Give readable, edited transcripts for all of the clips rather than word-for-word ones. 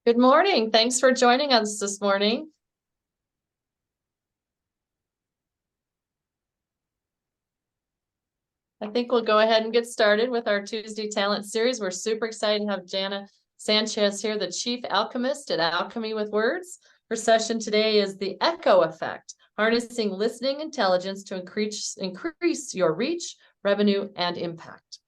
Good morning. Thanks for joining us this morning. I think we'll go ahead and get started with our Tuesday Talent Series. We're super excited to have Jana Sanchez here, the Chief Alchemist at Alchemy with Words. Her session today is the Echo Effect, harnessing listening intelligence to increase your reach, revenue, and impact.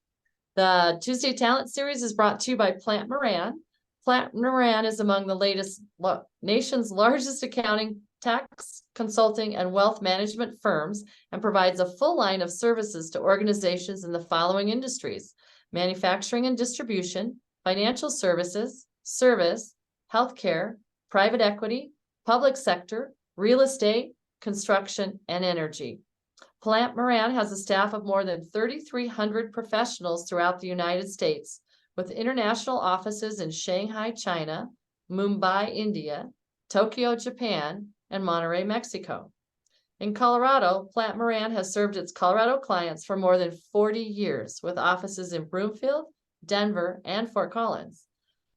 The Tuesday Talent Series is brought to you by Plant Moran. Plant Moran is among the nation's largest accounting, tax, consulting, and wealth management firms and provides a full line of services to organizations in the following industries: manufacturing and distribution, financial services, service, healthcare, private equity, public sector, real estate, construction, and energy. Plant Moran has a staff of more than 3,300 professionals throughout the United States, with international offices in Shanghai, China, Mumbai, India, Tokyo, Japan, and Monterrey, Mexico. In Colorado, Plant Moran has served its Colorado clients for more than 40 years, with offices in Broomfield, Denver, and Fort Collins.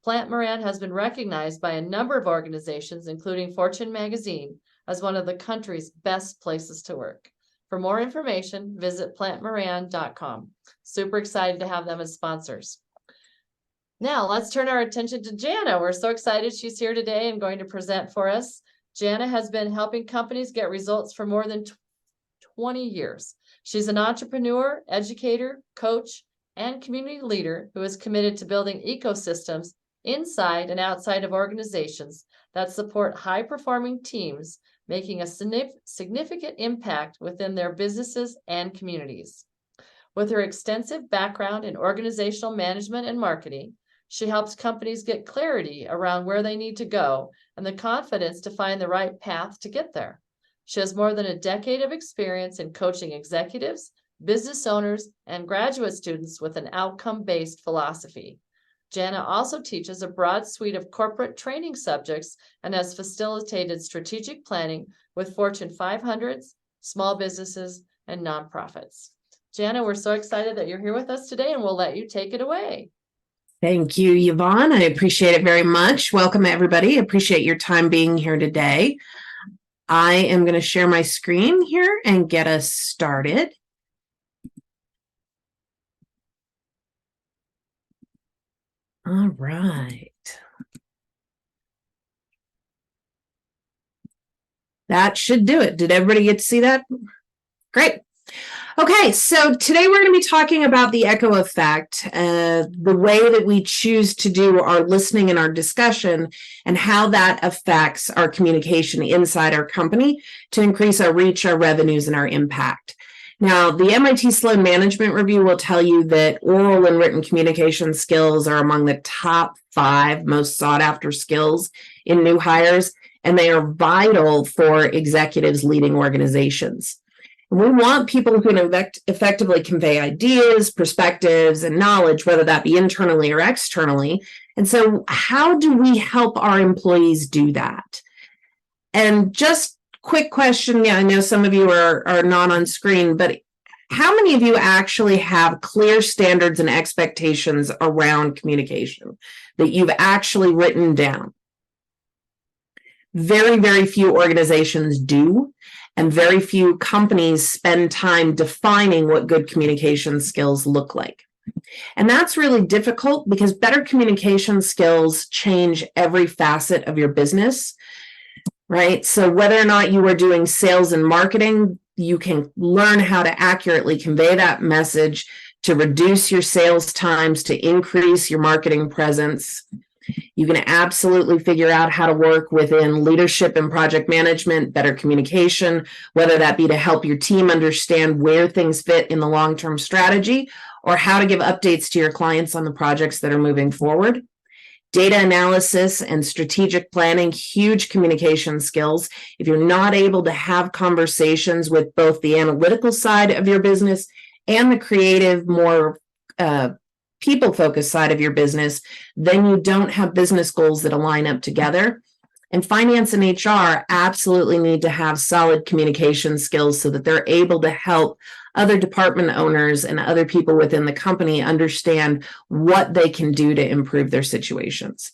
Plant Moran has been recognized by a number of organizations, including Fortune magazine, as one of the country's best places to work. For more information, visit plantmoran.com. Super excited to have them as sponsors. Now, let's turn our attention to Jana. We're so excited she's here today and going to present for us. Jana has been helping companies get results for more than 20 years. She's an entrepreneur, educator, coach, and community leader who is committed to building ecosystems inside and outside of organizations that support high-performing teams, making a significant impact within their businesses and communities. With her extensive background in organizational management and marketing, she helps companies get clarity around where they need to go and the confidence to find the right path to get there. She has more than a decade of experience in coaching executives, business owners, and graduate students with an outcome-based philosophy. Jana also teaches a broad suite of corporate training subjects and has facilitated strategic planning with Fortune 500s, small businesses, and nonprofits. Jana, we're so excited that you're here with us today, and we'll let you take it away. Thank you, Yvonne. I appreciate it very much. Welcome, everybody. Appreciate your time being here today. I am going to share my screen here and get us started. All right. That should do it. Did everybody get to see that? Great. Okay, so today we're going to be talking about the echo effect, the way that we choose to do our listening and our discussion, and how that affects our communication inside our company to increase our reach, our revenues, and our impact. Now, the MIT Sloan Management Review will tell you that oral and written communication skills are among the top 5 most sought after skills in new hires, and they are vital for executives leading organizations. And we want people who can effectively convey ideas, perspectives, and knowledge, whether that be internally or externally. And so how do we help our employees do that? And just quick question, I know some of you are not on screen, but how many of you actually have clear standards and expectations around communication that you've actually written down? Very, very few organizations do. And very few companies spend time defining what good communication skills look like. And that's really difficult because better communication skills change every facet of your business, right? So whether or not you are doing sales and marketing, you can learn how to accurately convey that message to reduce your sales times, to increase your marketing presence. You can absolutely figure out how to work within leadership and project management, better communication, whether that be to help your team understand where things fit in the long-term strategy or how to give updates to your clients on the projects that are moving forward. Data analysis and strategic planning, huge communication skills. If you're not able to have conversations with both the analytical side of your business and the creative, more people-focused side of your business, then you don't have business goals that align up together. And finance and HR absolutely need to have solid communication skills so that they're able to help other department owners and other people within the company understand what they can do to improve their situations.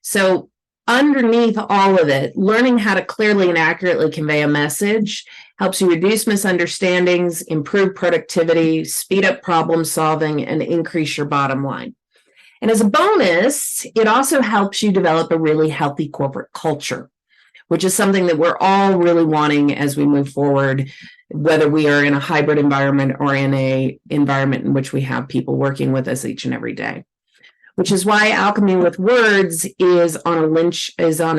So underneath all of it, learning how to clearly and accurately convey a message helps you reduce misunderstandings, improve productivity, speed up problem solving, and increase your bottom line. And as a bonus, it also helps you develop a really healthy corporate culture, which is something that we're all really wanting as we move forward, whether we are in a hybrid environment or in an environment in which we have people working with us each and every day. Which is why Alchemy with Words is on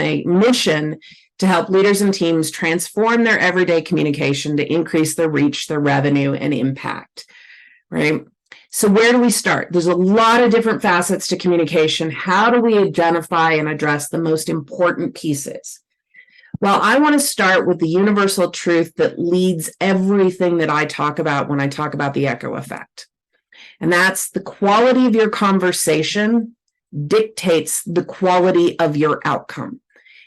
a mission to help leaders and teams transform their everyday communication to increase their reach, their revenue, and impact, right? So where do we start? There's a lot of different facets to communication. How do we identify and address the most important pieces? Well, I want to start with the universal truth that leads everything that I talk about when I talk about the echo effect. And that's the quality of your conversation dictates the quality of your outcome.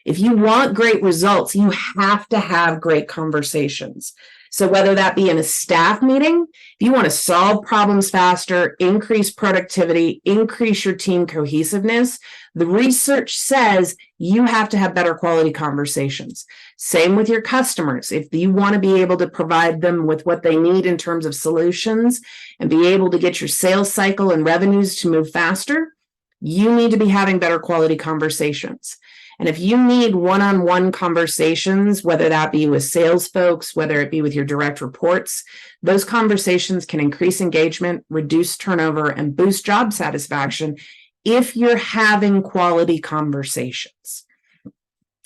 If you want great results, you have to have great conversations. So whether that be in a staff meeting, if you want to solve problems faster, increase productivity, increase your team cohesiveness, the research says you have to have better quality conversations. Same with your customers. If you want to be able to provide them with what they need in terms of solutions and be able to get your sales cycle and revenues to move faster, you need to be having better quality conversations. And if you need one-on-one conversations, whether that be with sales folks, whether it be with your direct reports, those conversations can increase engagement, reduce turnover, and boost job satisfaction if you're having quality conversations.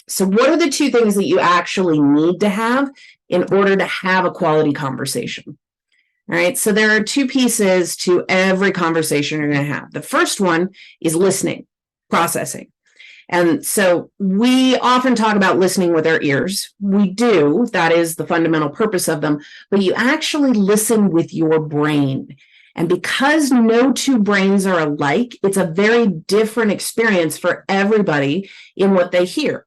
So what are the two things that you actually need to have in order to have a quality conversation? All right, so there are two pieces to every conversation you're going to have. The first one is listening, processing. And so we often talk about listening with our ears. We do. That is the fundamental purpose of them. But you actually listen with your brain. And because no two brains are alike, it's a very different experience for everybody in what they hear.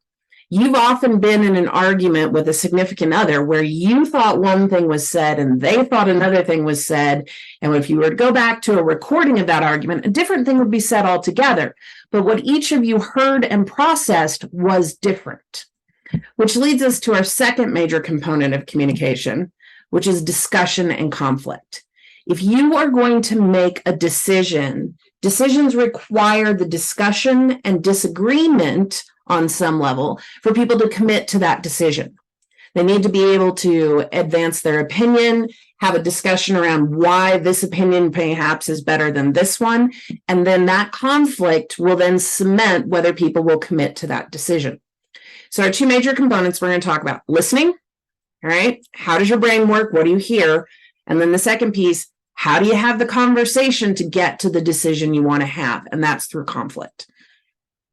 You've often been in an argument with a significant other where you thought one thing was said and they thought another thing was said. And if you were to go back to a recording of that argument, a different thing would be said altogether. But what each of you heard and processed was different, which leads us to our second major component of communication, which is discussion and conflict. If you are going to make a decision, decisions require the discussion and disagreement on some level for people to commit to that decision. They need to be able to advance their opinion, have a discussion around why this opinion perhaps is better than this one, and then that conflict will then cement whether people will commit to that decision. So our two major components we're going to talk about: listening, all right? How does your brain work? What do you hear? And then the second piece, how do you have the conversation to get to the decision you want to have? And that's through conflict.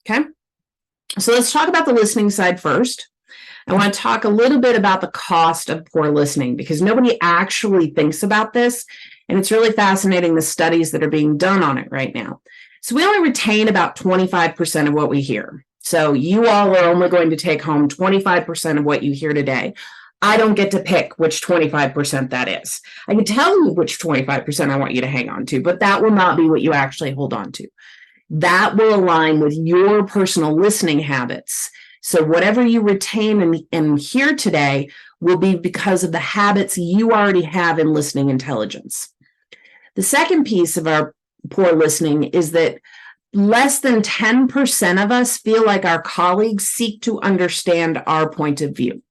Okay? So let's talk about the listening side first. I want to talk a little bit about the cost of poor listening because nobody actually thinks about this. And it's really fascinating the studies that are being done on it right now. So we only retain about 25% of what we hear. So you all are only going to take home 25% of what you hear today. I don't get to pick which 25% that is. I can tell you which 25% I want you to hang on to, but that will not be what you actually hold on to. That will align with your personal listening habits. So whatever you retain and hear today will be because of the habits you already have in listening intelligence. The second piece of our poor listening is that less than 10% of us feel like our colleagues seek to understand our point of view.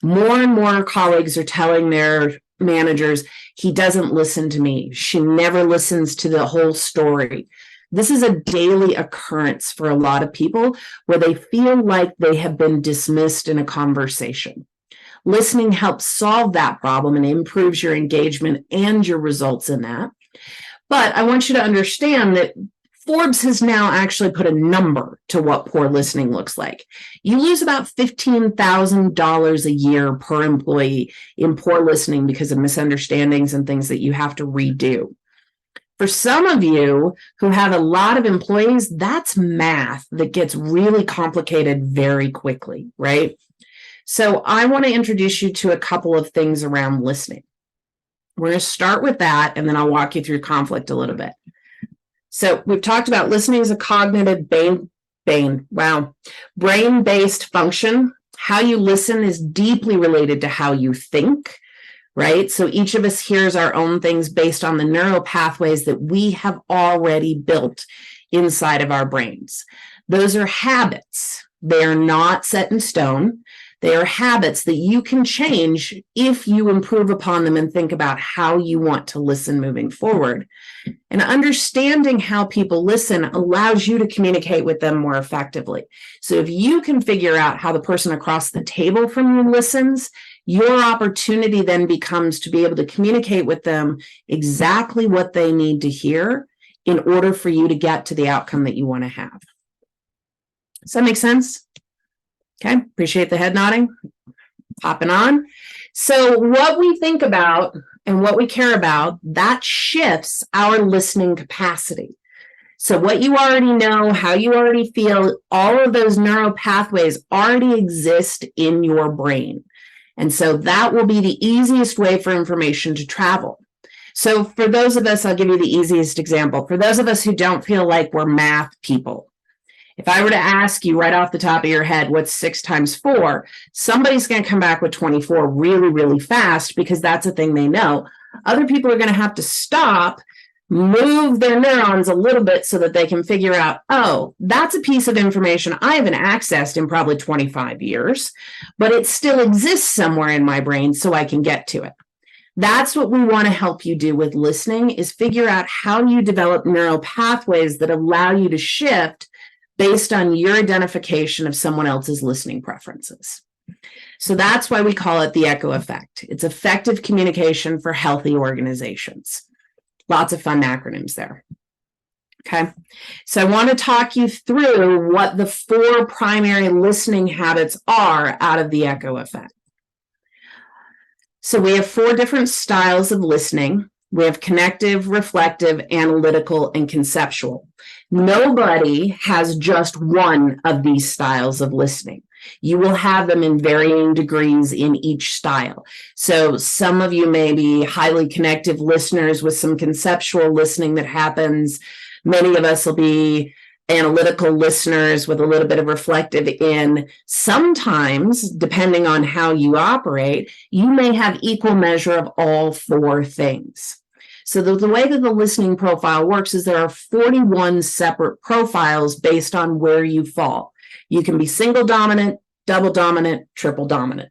More and more colleagues are telling their managers, he doesn't listen to me. She never listens to the whole story. This is a daily occurrence for a lot of people where they feel like they have been dismissed in a conversation. Listening helps solve that problem and improves your engagement and your results in that. But I want you to understand that Forbes has now actually put a number to what poor listening looks like. You lose about $15,000 a year per employee in poor listening because of misunderstandings and things that you have to redo. For some of you who have a lot of employees, that's math that gets really complicated very quickly, right? So I want to introduce you to a couple of things around listening. We're going to start with that, and then I'll walk you through conflict a little bit. So we've talked about listening as a cognitive Wow. Brain-based function. How you listen is deeply related to how you think, right? So each of us hears our own things based on the neural pathways that we have already built inside of our brains. Those are habits. They are not set in stone. They are habits that you can change if you improve upon them and think about how you want to listen moving forward. And understanding how people listen allows you to communicate with them more effectively. So if you can figure out how the person across the table from you listens, your opportunity then becomes to be able to communicate with them exactly what they need to hear in order for you to get to the outcome that you want to have. Does that make sense? Okay, appreciate the head nodding. Popping on. So what we think about and what we care about, that shifts our listening capacity. So what you already know, how you already feel, all of those neural pathways already exist in your brain. And so that will be the easiest way for information to travel. So for those of us, I'll give you the easiest example. For those of us who don't feel like we're math people, if I were to ask you right off the top of your head, what's 6 times 4, somebody's going to come back with 24 really, really fast because that's a thing they know. Other people are going to have to stop, move their neurons a little bit so that they can figure out, oh, that's a piece of information I haven't accessed in probably 25 years, but it still exists somewhere in my brain so I can get to it. That's what we want to help you do with listening, is figure out how you develop neural pathways that allow you to shift based on your identification of someone else's listening preferences. So that's why we call it the echo effect. It's effective communication for healthy organizations. Lots of fun acronyms there. Okay, so I want to talk you through what the 4 primary listening habits are out of the echo effect. So we have 4 different styles of listening. We have connective, reflective, analytical, and conceptual. Nobody has just one of these styles of listening. You will have them in varying degrees in each style. So some of you may be highly connective listeners with some conceptual listening that happens. Many of us will be analytical listeners with a little bit of reflective in. Sometimes, depending on how you operate, you may have equal measure of all 4 things. So the way that the listening profile works is there are 41 separate profiles based on where you fall. You can be single dominant, double dominant, triple dominant.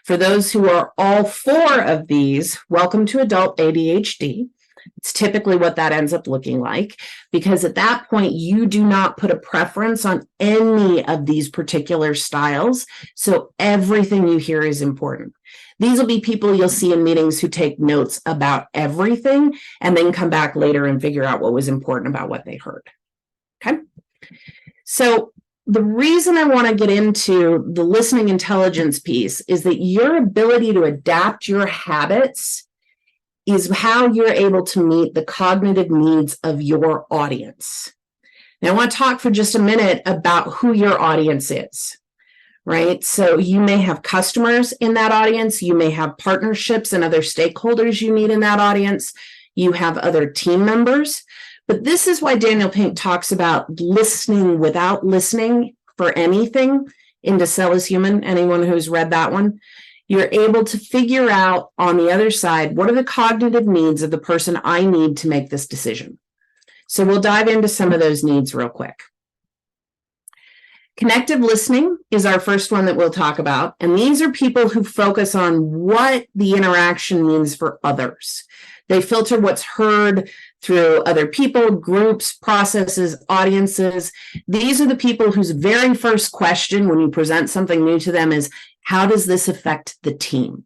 For those who are all 4 of these, welcome to adult ADHD. It's typically what that ends up looking like, because at that point, you do not put a preference on any of these particular styles. So everything you hear is important. These will be people you'll see in meetings who take notes about everything and then come back later and figure out what was important about what they heard. Okay. So the reason I want to get into the listening intelligence piece is that your ability to adapt your habits is how you're able to meet the cognitive needs of your audience. Now, I want to talk for just a minute about who your audience is, right? So you may have customers in that audience. You may have partnerships and other stakeholders you need in that audience. You have other team members. But this is why Daniel Pink talks about listening without listening for anything in To Sell is Human. Anyone who's read that one, you're able to figure out on the other side, what are the cognitive needs of the person I need to make this decision? So we'll dive into some of those needs real quick. Connective listening is our first one that we'll talk about. And these are people who focus on what the interaction means for others. They filter what's heard through other people, groups, processes, audiences. These are the people whose very first question when you present something new to them is, how does this affect the team?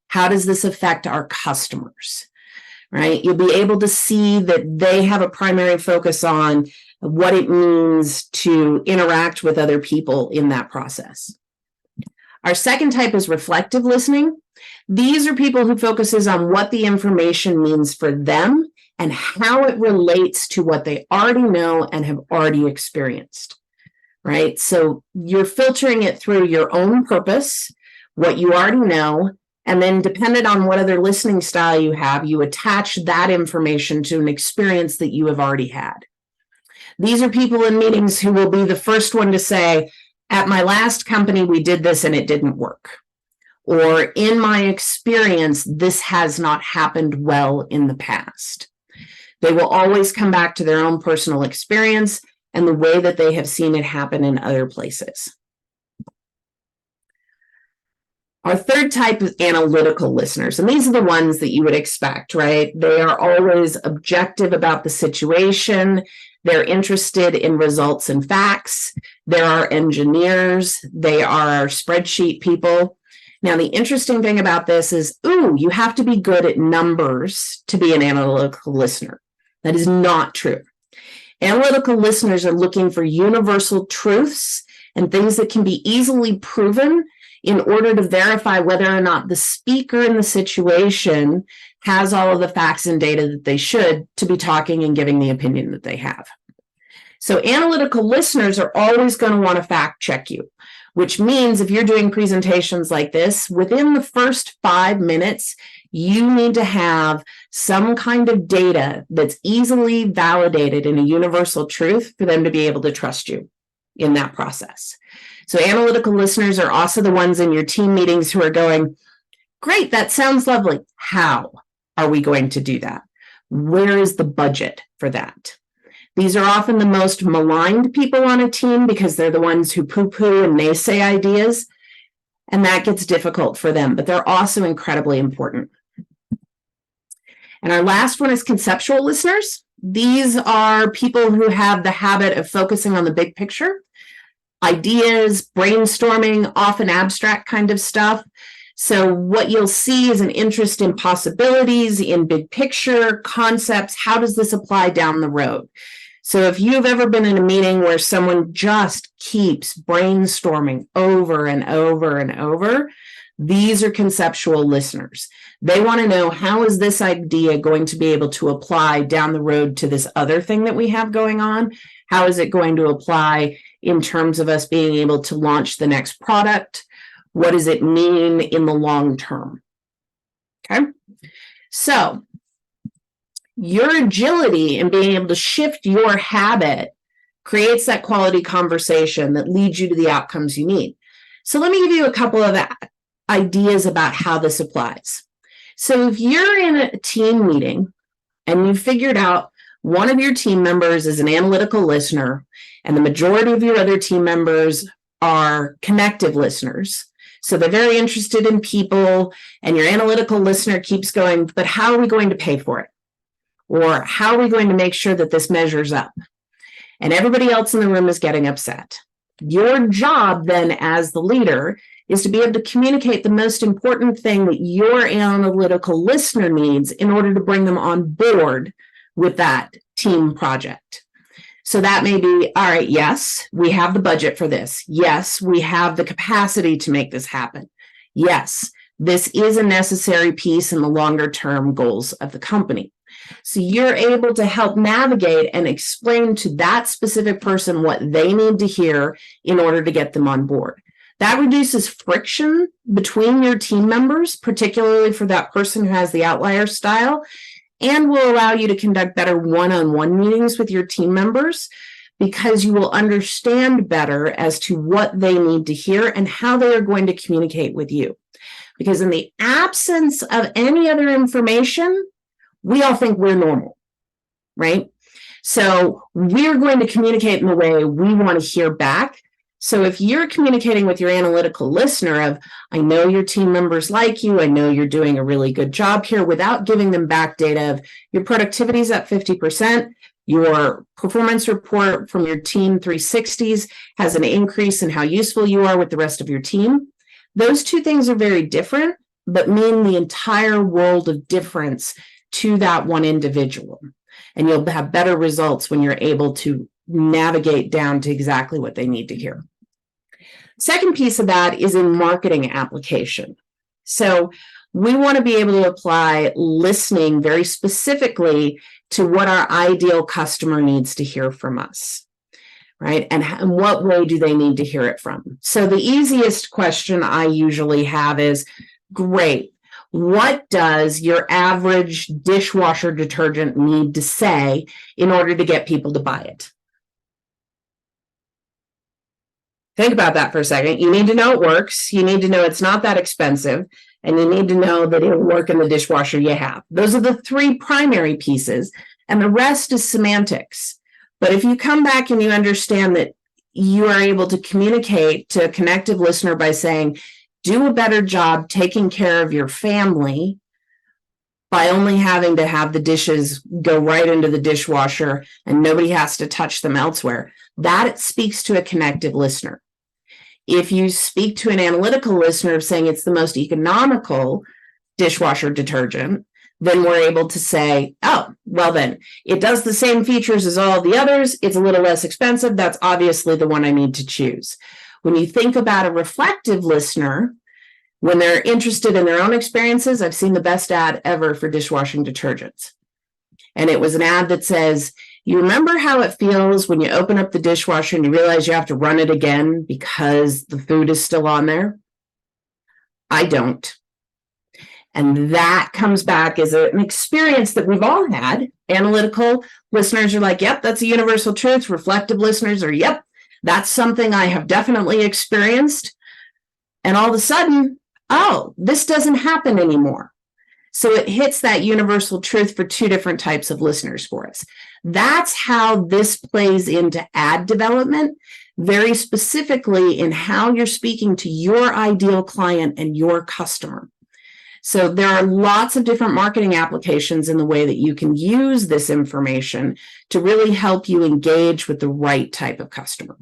How does this affect our customers? Right? You'll be able to see that they have a primary focus on what it means to interact with other people in that process. Our second type is reflective listening. These are people who focuses on what the information means for them and how it relates to what they already know and have already experienced, right? So you're filtering it through your own purpose, what you already know, and then dependent on what other listening style you have, you attach that information to an experience that you have already had. These are people in meetings who will be the first one to say, at my last company, we did this and it didn't work. Or in my experience, this has not happened well in the past. They will always come back to their own personal experience and the way that they have seen it happen in other places. Our third type is analytical listeners, and these are the ones that you would expect, right? They are always objective about the situation. They're interested in results and facts. There are engineers. They are our spreadsheet people. Now, the interesting thing about this is, you have to be good at numbers to be an analytical listener. That is not true. Analytical listeners are looking for universal truths and things that can be easily proven in order to verify whether or not the speaker in the situation has all of the facts and data that they should to be talking and giving the opinion that they have. So analytical listeners are always going to want to fact check you, which means if you're doing presentations like this, within the first 5 minutes, you need to have some kind of data that's easily validated in a universal truth for them to be able to trust you in that process. So analytical listeners are also the ones in your team meetings who are going, great, that sounds lovely. How are we going to do that? Where is the budget for that? These are often the most maligned people on a team because they're the ones who poo-poo and naysay ideas, and that gets difficult for them, but they're also incredibly important. And our last one is conceptual listeners. These are people who have the habit of focusing on the big picture, ideas, brainstorming, often abstract kind of stuff. So what you'll see is an interest in possibilities, in big picture concepts. How does this apply down the road? So if you've ever been in a meeting where someone just keeps brainstorming over and over and over, these are conceptual listeners. They want to know, how is this idea going to be able to apply down the road to this other thing that we have going on? How is it going to apply in terms of us being able to launch the next product? What does it mean in the long term? Okay. So your agility in being able to shift your habit creates that quality conversation that leads you to the outcomes you need. So let me give you a couple of ideas about how this applies. So if you're in a team meeting and you figured out one of your team members is an analytical listener and the majority of your other team members are connective listeners, so they're very interested in people, and your analytical listener keeps going, but how are we going to pay for it? Or how are we going to make sure that this measures up? And everybody else in the room is getting upset. Your job then as the leader is to be able to communicate the most important thing that your analytical listener needs in order to bring them on board with that team project. So that may be, all right, yes, we have the budget for this. Yes, we have the capacity to make this happen. Yes, this is a necessary piece in the longer term goals of the company. So you're able to help navigate and explain to that specific person what they need to hear in order to get them on board. That reduces friction between your team members, particularly for that person who has the outlier style, and will allow you to conduct better one-on-one meetings with your team members because you will understand better as to what they need to hear and how they are going to communicate with you. Because in the absence of any other information, we all think we're normal, right? So we're going to communicate in the way we want to hear back. So if you're communicating with your analytical listener of, I know your team members like you, I know you're doing a really good job here, without giving them back data of your productivity is at 50%, your performance report from your team 360s has an increase in how useful you are with the rest of your team. Those two things are very different, but mean the entire world of difference to that one individual. And you'll have better results when you're able to navigate down to exactly what they need to hear. Second piece of that is in marketing application. So we want to be able to apply listening very specifically to what our ideal customer needs to hear from us, right? And in what way do they need to hear it from? So the easiest question I usually have is, great, what does your average dishwasher detergent need to say in order to get people to buy it? Think about that for a second. You need to know it works. You need to know it's not that expensive. And you need to know that it'll work in the dishwasher you have. Those are the three primary pieces. And the rest is semantics. But if you come back and you understand that you are able to communicate to a connective listener by saying, do a better job taking care of your family by only having to have the dishes go right into the dishwasher and nobody has to touch them elsewhere, that speaks to a connective listener. If you speak to an analytical listener of saying it's the most economical dishwasher detergent, then we're able to say, oh, well then, it does the same features as all the others. It's a little less expensive. That's obviously the one I need to choose. When you think about a reflective listener, when they're interested in their own experiences, I've seen the best ad ever for dishwashing detergents. And it was an ad that says, you remember how it feels when you open up the dishwasher and you realize you have to run it again because the food is still on there? I don't. And that comes back as an experience that we've all had. Analytical listeners are like, yep, that's a universal truth. Reflective listeners are, yep, that's something I have definitely experienced. And all of a sudden, oh, this doesn't happen anymore. So it hits that universal truth for two different types of listeners for us. That's how this plays into ad development, very specifically in how you're speaking to your ideal client and your customer. So there are lots of different marketing applications in the way that you can use this information to really help you engage with the right type of customer.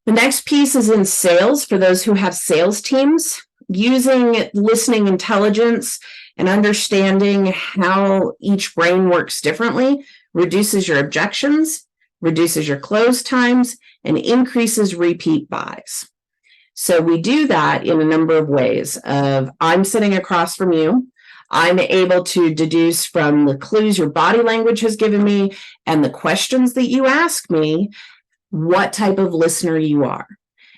The next piece is in sales for those who have sales teams. Using listening intelligence and understanding how each brain works differently reduces your objections, reduces your close times, and increases repeat buys. So we do that in a number of ways of I'm sitting across from you. I'm able to deduce from the clues your body language has given me and the questions that you ask me what type of listener you are.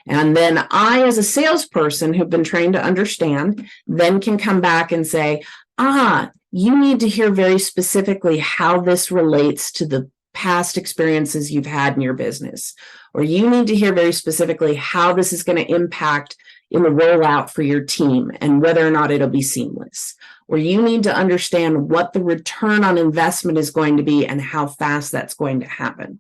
And then I, as a salesperson who've been trained to understand, then can come back and say, you need to hear very specifically how this relates to the past experiences you've had in your business. Or you need to hear very specifically how this is going to impact in the rollout for your team and whether or not it'll be seamless. Or you need to understand what the return on investment is going to be and how fast that's going to happen.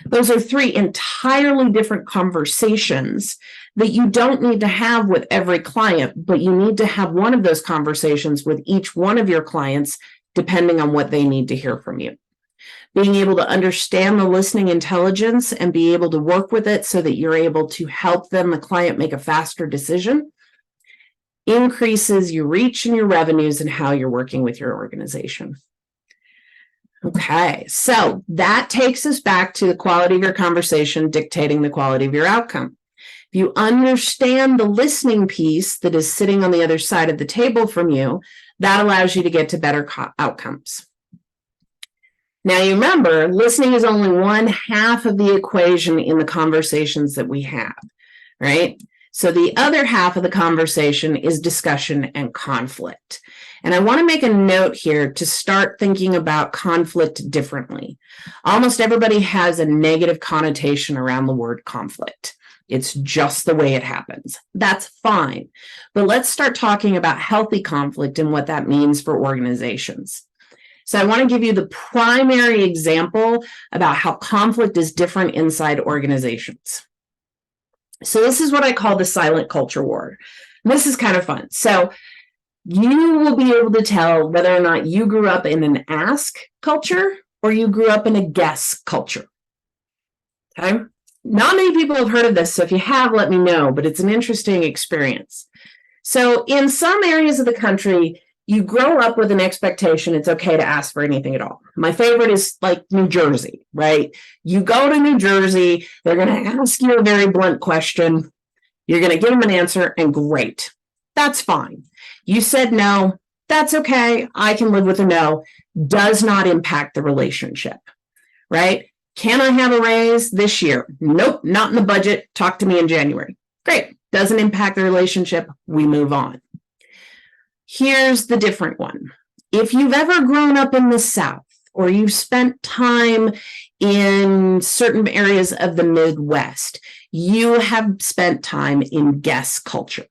Those are three entirely different conversations that you don't need to have with every client, but you need to have one of those conversations with each one of your clients, depending on what they need to hear from you. Being able to understand the listening intelligence and be able to work with it so that you're able to help them, the client, make a faster decision, increases your reach and your revenues and how you're working with your organization. Okay, so that takes us back to the quality of your conversation dictating the quality of your outcome. If you understand the listening piece that is sitting on the other side of the table from you, that allows you to get to better outcomes. Now, you remember, listening is only one half of the equation in the conversations that we have, right? So the other half of the conversation is discussion and conflict. And I want to make a note here to start thinking about conflict differently. Almost everybody has a negative connotation around the word conflict. It's just the way it happens. That's fine. But let's start talking about healthy conflict and what that means for organizations. So I want to give you the primary example about how conflict is different inside organizations. So this is what I call the silent culture war. This is kind of fun. So you will be able to tell whether or not you grew up in an ask culture or you grew up in a guess culture. Okay? Not many people have heard of this, so if you have, let me know, but it's an interesting experience. So in some areas of the country, you grow up with an expectation it's okay to ask for anything at all. My favorite is like New Jersey, right? You go to New Jersey, they're going to ask you a very blunt question. You're going to give them an answer, and great. That's fine. You said no. That's okay. I can live with a no. Does not impact the relationship, right? Can I have a raise this year? Nope, not in the budget. Talk to me in January. Great. Doesn't impact the relationship. We move on. Here's the different one. If you've ever grown up in the South or you've spent time in certain areas of the Midwest. You have spent time in guest culture.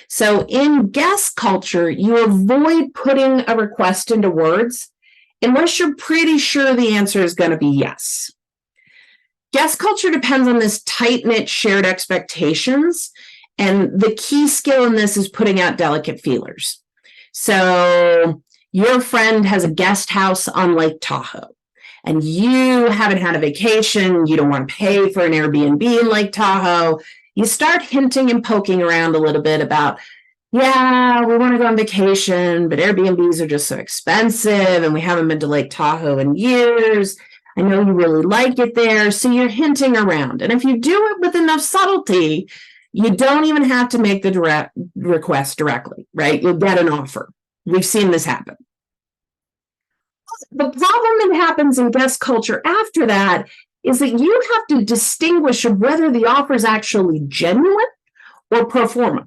So in guest culture, you avoid putting a request into words unless you're pretty sure the answer is going to be yes. Guest culture depends on this tight-knit shared expectations, and the key skill in this is putting out delicate feelers. So your friend has a guest house on Lake Tahoe, and you haven't had a vacation, you don't want to pay for an Airbnb in Lake Tahoe. You start hinting and poking around a little bit about, yeah, we want to go on vacation, but Airbnbs are just so expensive, and we haven't been to Lake Tahoe in years. I know you really like it there, so you're hinting around. And if you do it with enough subtlety, you don't even have to make the direct request directly, right? You'll get an offer. We've seen this happen. The problem that happens in guest culture after that is that you have to distinguish whether the offer is actually genuine or pro forma.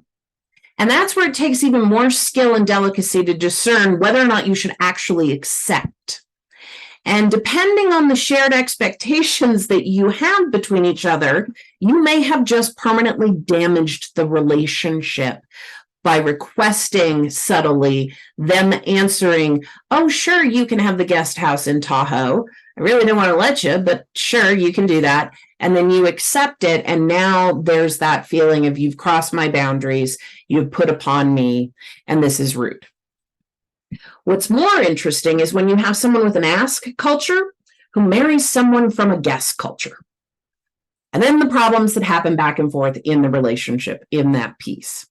And that's where it takes even more skill and delicacy to discern whether or not you should actually accept. And depending on the shared expectations that you have between each other, you may have just permanently damaged the relationship by requesting subtly, them answering, oh, sure, you can have the guest house in Tahoe. I really don't want to let you, but sure, you can do that. And then you accept it. And now there's that feeling of you've crossed my boundaries, you've put upon me, and this is rude. What's more interesting is when you have someone with an ask culture who marries someone from a guest culture. And then the problems that happen back and forth in the relationship in that piece.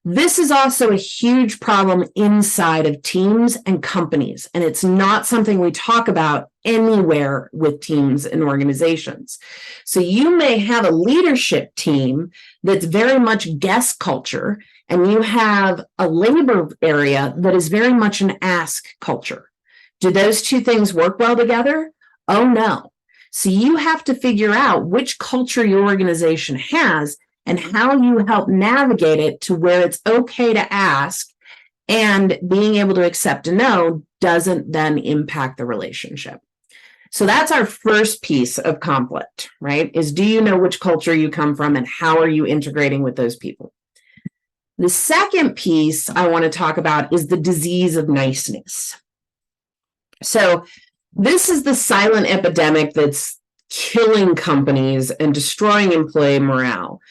This is also a huge problem inside of teams and companies, and it's not something we talk about anywhere with teams and organizations. So you may have a leadership team that's very much guest culture, and you have a labor area that is very much an ask culture. Do those two things work well together? Oh, no. So you have to figure out which culture your organization has and how you help navigate it to where it's okay to ask, and being able to accept a no doesn't then impact the relationship. So that's our first piece of conflict, right? Is do you know which culture you come from and how are you integrating with those people? The second piece I want to talk about is the disease of niceness. So this is the silent epidemic that's killing companies and destroying employee morale.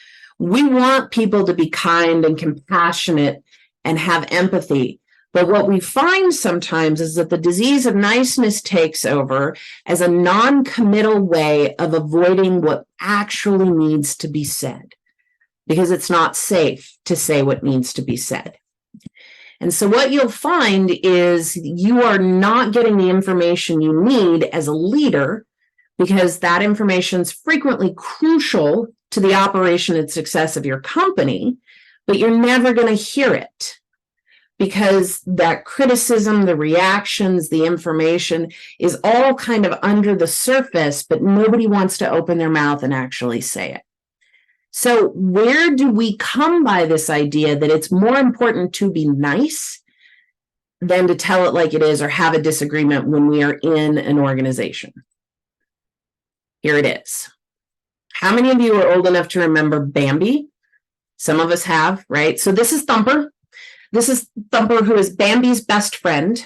We want people to be kind and compassionate and have empathy. But what we find sometimes is that the disease of niceness takes over as a non-committal way of avoiding what actually needs to be said, because it's not safe to say what needs to be said. And so what you'll find is you are not getting the information you need as a leader, because that information is frequently crucial to the operation and success of your company, but you're never going to hear it because that criticism, the reactions, the information is all kind of under the surface, but nobody wants to open their mouth and actually say it. So where do we come by this idea that it's more important to be nice than to tell it like it is or have a disagreement when we are in an organization? Here it is. How many of you are old enough to remember Bambi? Some of us have, right? So this is Thumper. This is Thumper, who is Bambi's best friend.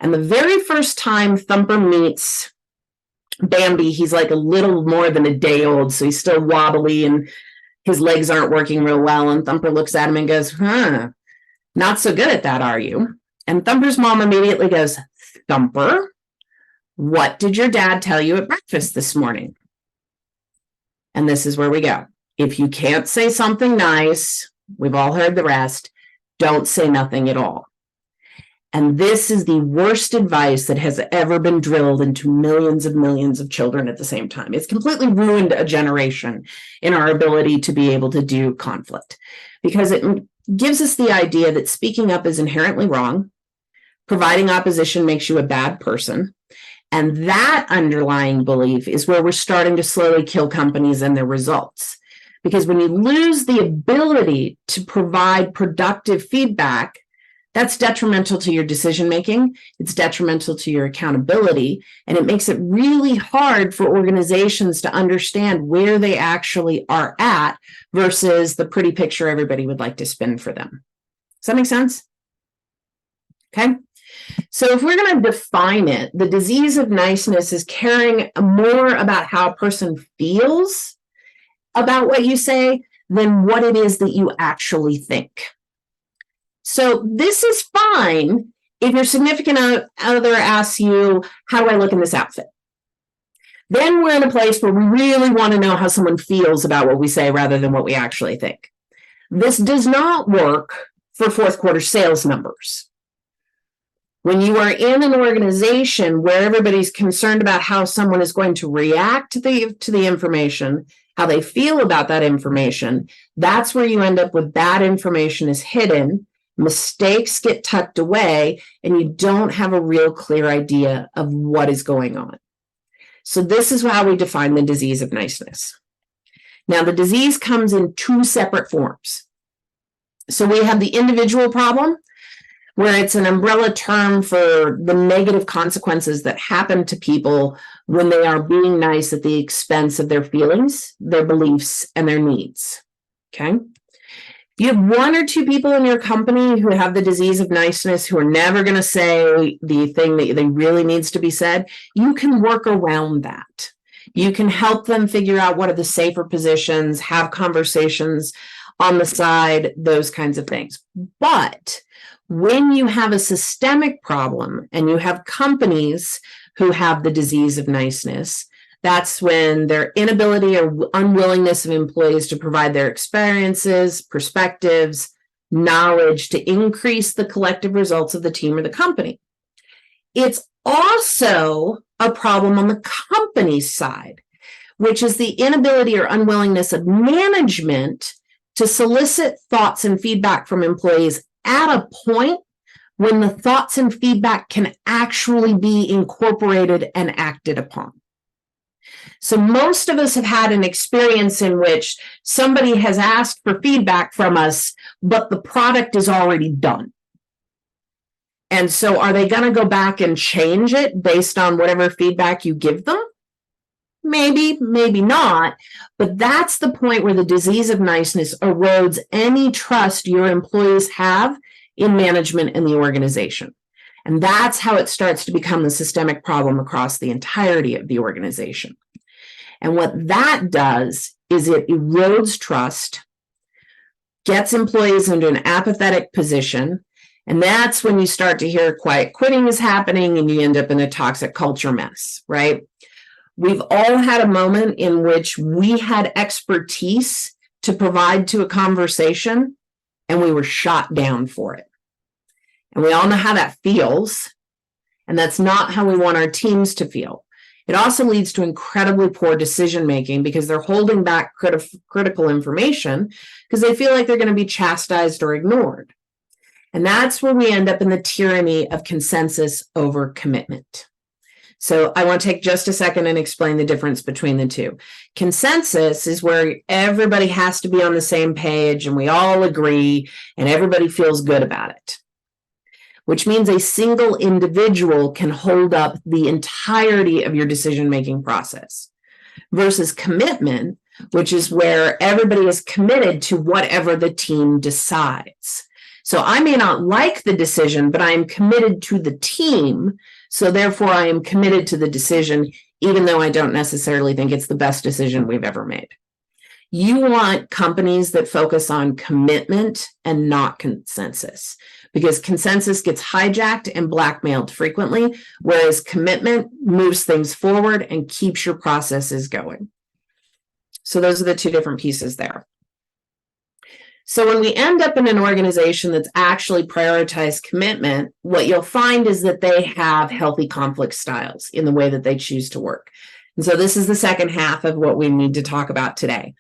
And the very first time Thumper meets Bambi, he's like a little more than a day old, so he's still wobbly and his legs aren't working real well. And Thumper looks at him and goes, not so good at that, are you? And Thumper's mom immediately goes, Thumper, what did your dad tell you at breakfast this morning? And this is where we go. If you can't say something nice, we've all heard the rest, don't say nothing at all. And this is the worst advice that has ever been drilled into millions of children at the same time. It's completely ruined a generation in our ability to be able to do conflict, because it gives us the idea that speaking up is inherently wrong, providing opposition makes you a bad person. And that underlying belief is where we're starting to slowly kill companies and their results. Because when you lose the ability to provide productive feedback, That's detrimental to your decision making. It's detrimental to your accountability, and it makes it really hard for organizations to understand where they actually are at versus the pretty picture everybody would like to spin for them. Does that make sense? Okay. So if we're going to define it, the disease of niceness is caring more about how a person feels about what you say than what it is that you actually think. So this is fine if your significant other asks you, how do I look in this outfit? Then we're in a place where we really want to know how someone feels about what we say rather than what we actually think. This does not work for fourth quarter sales numbers. When you are in an organization where everybody's concerned about how someone is going to react to the information, how they feel about that information, that's where you end up with bad information is hidden, mistakes get tucked away, and you don't have a real clear idea of what is going on. So this is how we define the disease of niceness. Now, the disease comes in two separate forms. So we have the individual problem, where it's an umbrella term for the negative consequences that happen to people when they are being nice at the expense of their feelings, their beliefs, and their needs. Okay? If you have one or two people in your company who have the disease of niceness, who are never going to say the thing that they really needs to be said, you can work around that. You can help them figure out what are the safer positions, have conversations on the side, those kinds of things. But when you have a systemic problem and you have companies who have the disease of niceness, that's when their inability or unwillingness of employees to provide their experiences, perspectives, knowledge to increase the collective results of the team or the company. It's also a problem on the company's side, which is the inability or unwillingness of management to solicit thoughts and feedback from employees at a point when the thoughts and feedback can actually be incorporated and acted upon. So most of us have had an experience in which somebody has asked for feedback from us, but the product is already done. And so are they going to go back and change it based on whatever feedback you give them? Maybe, maybe not, but that's the point where the disease of niceness erodes any trust your employees have in management and the organization. And that's how it starts to become the systemic problem across the entirety of the organization. And what that does is it erodes trust, gets employees into an apathetic position, and that's when you start to hear quiet quitting is happening and you end up in a toxic culture mess, right? We've all had a moment in which we had expertise to provide to a conversation and we were shot down for it. And we all know how that feels. And that's not how we want our teams to feel. It also leads to incredibly poor decision making because they're holding back critical information because they feel like they're going to be chastised or ignored. And that's where we end up in the tyranny of consensus over commitment. So I want to take just a second and explain the difference between the two. Consensus is where everybody has to be on the same page and we all agree and everybody feels good about it, which means a single individual can hold up the entirety of your decision-making process, versus commitment, which is where everybody is committed to whatever the team decides. So I may not like the decision, but I am committed to the team. So therefore, I am committed to the decision, even though I don't necessarily think it's the best decision we've ever made. You want companies that focus on commitment and not consensus, because consensus gets hijacked and blackmailed frequently, whereas commitment moves things forward and keeps your processes going. So those are the two different pieces there. So when we end up in an organization that's actually prioritized commitment, what you'll find is that they have healthy conflict styles in the way that they choose to work. And so this is the second half of what we need to talk about today,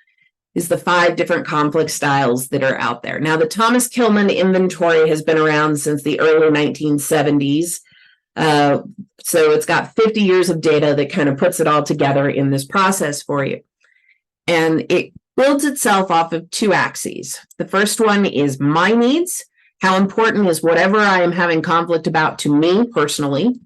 is the 5 different conflict styles that are out there. Now, the Thomas Kilmann inventory has been around since the early 1970s. So it's got 50 years of data that kind of puts it all together in this process for you. And it builds itself off of 2 axes. The first one is my needs, How important is whatever I am having conflict about to me personally?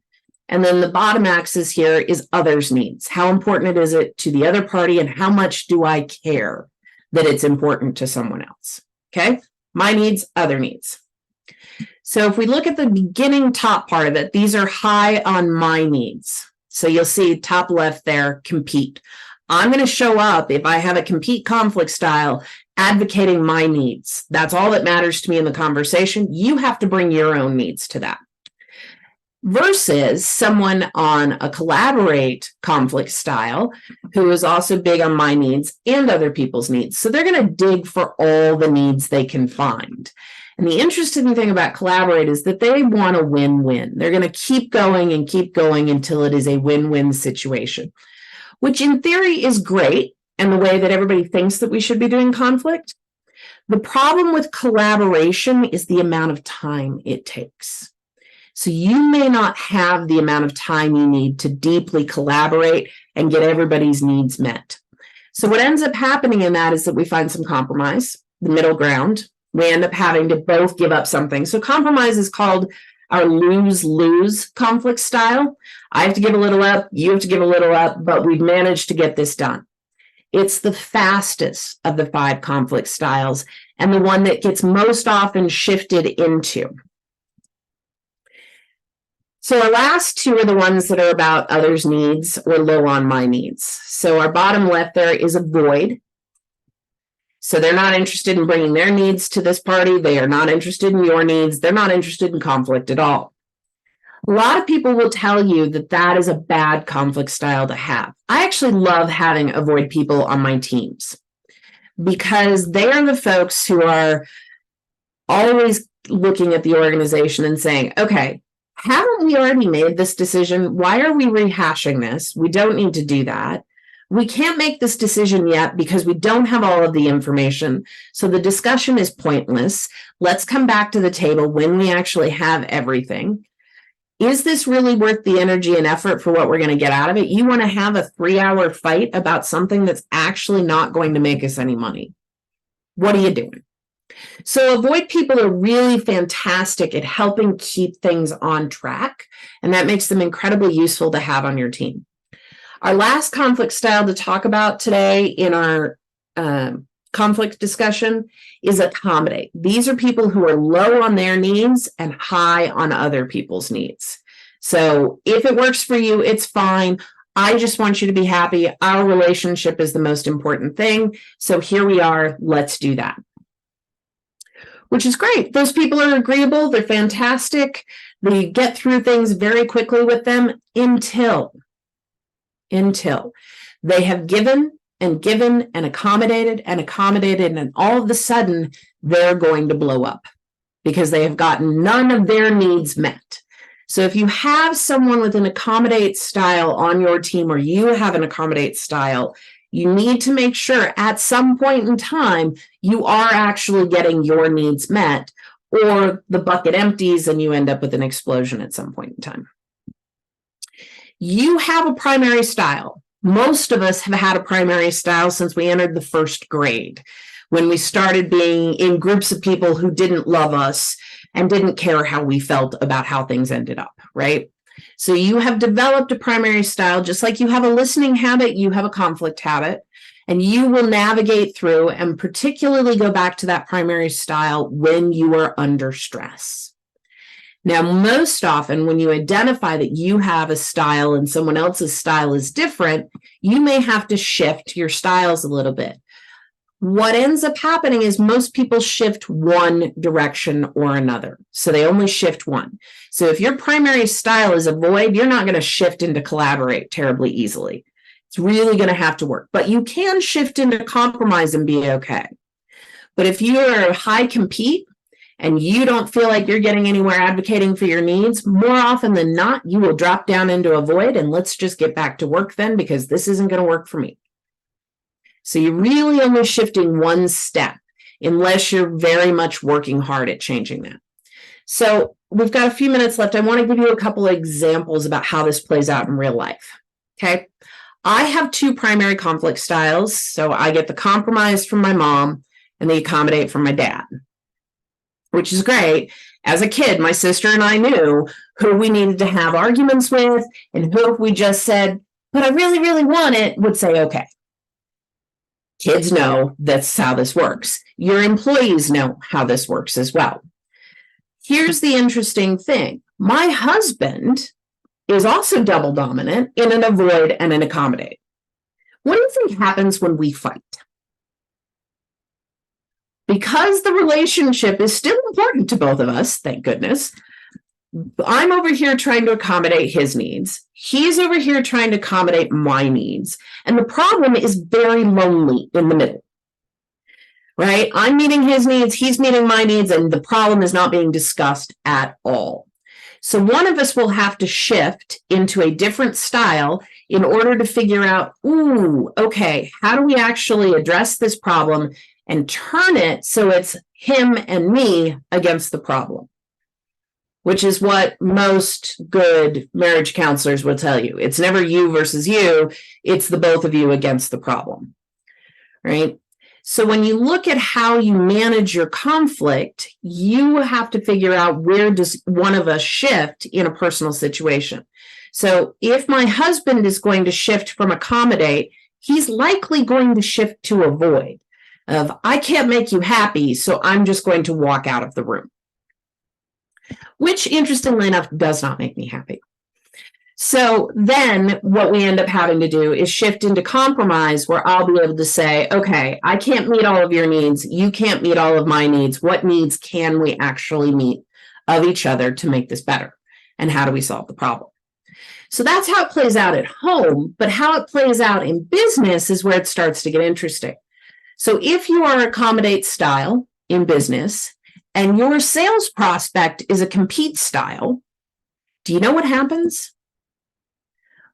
And then the bottom axis here is others' needs. How important is it to the other party, and how much do I care that it's important to someone else? Okay, my needs, other needs. So if we look at the beginning top part of it, these are high on my needs. So you'll see top left there, compete. I'm going to show up if I have a compete conflict style advocating my needs. That's all that matters to me in the conversation. You have to bring your own needs to that. Versus someone on a collaborate conflict style who is also big on my needs and other people's needs. So they're going to dig for all the needs they can find. And the interesting thing about collaborate is that they want a win-win. They're going to keep going until it is a win-win situation, which in theory is great, and the way that everybody thinks that we should be doing conflict. The problem with collaboration is the amount of time it takes. So you may not have the amount of time you need to deeply collaborate and get everybody's needs met. So what ends up happening in that is that we find some compromise, the middle ground. We end up having to both give up something. So compromise is called our lose-lose conflict style. I have to give a little up, you have to give a little up, but we've managed to get this done. It's the fastest of the 5 conflict styles and the one that gets most often shifted into. So our last 2 are the ones that are about others' needs or low on my needs. So our bottom left there is avoid. So they're not interested in bringing their needs to this party. They are not interested in your needs. They're not interested in conflict at all. A lot of people will tell you that that is a bad conflict style to have. I actually love having avoid people on my teams because they are the folks who are always looking at the organization and saying, okay, haven't we already made this decision? Why are we rehashing this? We don't need to do that. We can't make this decision yet because we don't have all of the information. So the discussion is pointless. Let's come back to the table when we actually have everything. Is this really worth the energy and effort for what we're going to get out of it? You want to have a 3-hour fight about something that's actually not going to make us any money. What are you doing? So avoid people are really fantastic at helping keep things on track, and that makes them incredibly useful to have on your team. Our last conflict style to talk about today in our conflict discussion is accommodate. These are people who are low on their needs and high on other people's needs. So if it works for you, it's fine. I just want you to be happy. Our relationship is the most important thing. So here we are. Let's do that. Which is great. Those people are agreeable. They're fantastic. They get through things very quickly with them until they have given and accommodated, and all of a sudden they're going to blow up because they have gotten none of their needs met. So if you have someone with an accommodate style on your team, or you have an accommodate style, you need to make sure at some point in time you are actually getting your needs met, or the bucket empties and you end up with an explosion at some point in time. You have a primary style. Most of us have had a primary style since we entered the 1st grade, when we started being in groups of people who didn't love us and didn't care how we felt about how things ended up, right? So you have developed a primary style, just like you have a listening habit, you have a conflict habit, and you will navigate through and particularly go back to that primary style when you are under stress. Now, most often when you identify that you have a style and someone else's style is different, you may have to shift your styles a little bit. What ends up happening is most people shift one direction or another. So they only shift one. So if your primary style is avoid, you're not going to shift into collaborate terribly easily. It's really going to have to work. But you can shift into compromise and be okay. But if you are a high compete and you don't feel like you're getting anywhere advocating for your needs, more often than not, you will drop down into avoid and let's just get back to work then, because this isn't going to work for me. So you're really only shifting one step unless you're very much working hard at changing that. So we've got a few minutes left. I want to give you a couple of examples about how this plays out in real life. Okay. I have 2 primary conflict styles. So I get the compromise from my mom and the accommodate from my dad. which is great. As a kid, my sister and I knew who we needed to have arguments with, and who, if we just said, but I really, really want it, would say, okay. Kids know that's how this works. Your employees know how this works as well. Here's the interesting thing. My husband is also double dominant in an avoid and an accommodate. What do you think happens when we fight? Because the relationship is still important to both of us, thank goodness, I'm over here trying to accommodate his needs. He's over here trying to accommodate my needs. And the problem is very lonely in the middle, right? I'm meeting his needs, he's meeting my needs, and the problem is not being discussed at all. So one of us will have to shift into a different style in order to figure out, ooh, okay, how do we actually address this problem and turn it so it's him and me against the problem, which is what most good marriage counselors will tell you. It's never you versus you. It's the both of you against the problem, right? So when you look at how you manage your conflict, you have to figure out where does one of us shift in a personal situation. So if my husband is going to shift from accommodate, he's likely going to shift to avoid. Of, I can't make you happy, so I'm just going to walk out of the room. Which, interestingly enough, does not make me happy. So then what we end up having to do is shift into compromise, where I'll be able to say, okay, I can't meet all of your needs. You can't meet all of my needs. What needs can we actually meet of each other to make this better? And how do we solve the problem? So that's how it plays out at home, but how it plays out in business is where it starts to get interesting. So if you are accommodate style in business and your sales prospect is a compete style, do you know what happens?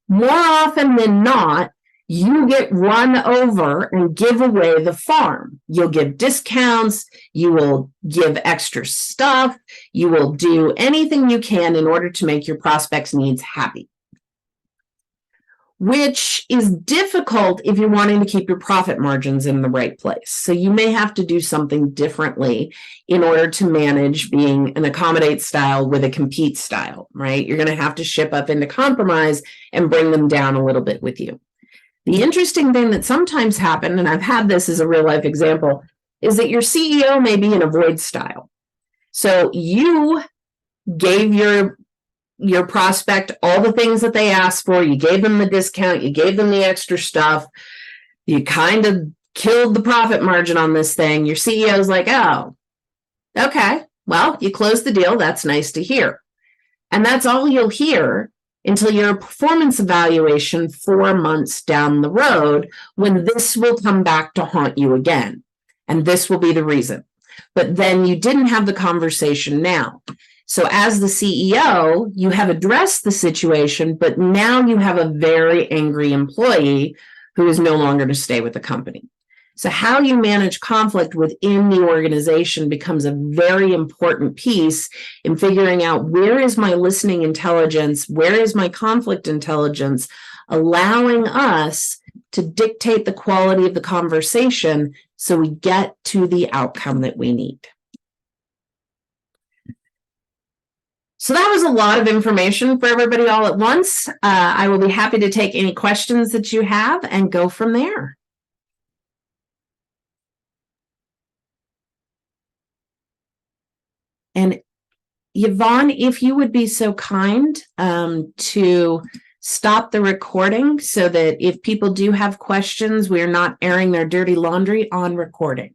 More often than not, you get run over and give away the farm. You'll give discounts, you will give extra stuff, you will do anything you can in order to make your prospects' needs happy, which is difficult if you're wanting to keep your profit margins in the right place. So you may have to do something differently in order to manage being an accommodate style with a compete style, right? You're going to have to ship up into compromise and bring them down a little bit with you. The interesting thing that sometimes happens, and I've had this as a real life example, is that your CEO may be an avoid style. So you gave your prospect all the things that they asked for. You gave them the discount, you gave them the extra stuff, you kind of killed the profit margin on this thing. Your CEO's like, oh, okay, well, you closed the deal. That's nice to hear. And that's all you'll hear until your performance evaluation 4 months down the road, when this will come back to haunt you again. And this will be the reason. But then you didn't have the conversation now. So as the CEO, you have addressed the situation, but now you have a very angry employee who is no longer to stay with the company. So how you manage conflict within the organization becomes a very important piece in figuring out, where is my listening intelligence, where is my conflict intelligence, allowing us to dictate the quality of the conversation so we get to the outcome that we need. So that was a lot of information for everybody all at once. I will be happy to take any questions that you have and go from there. And Yvonne, if you would be so kind to stop the recording so that if people do have questions, we are not airing their dirty laundry on recording.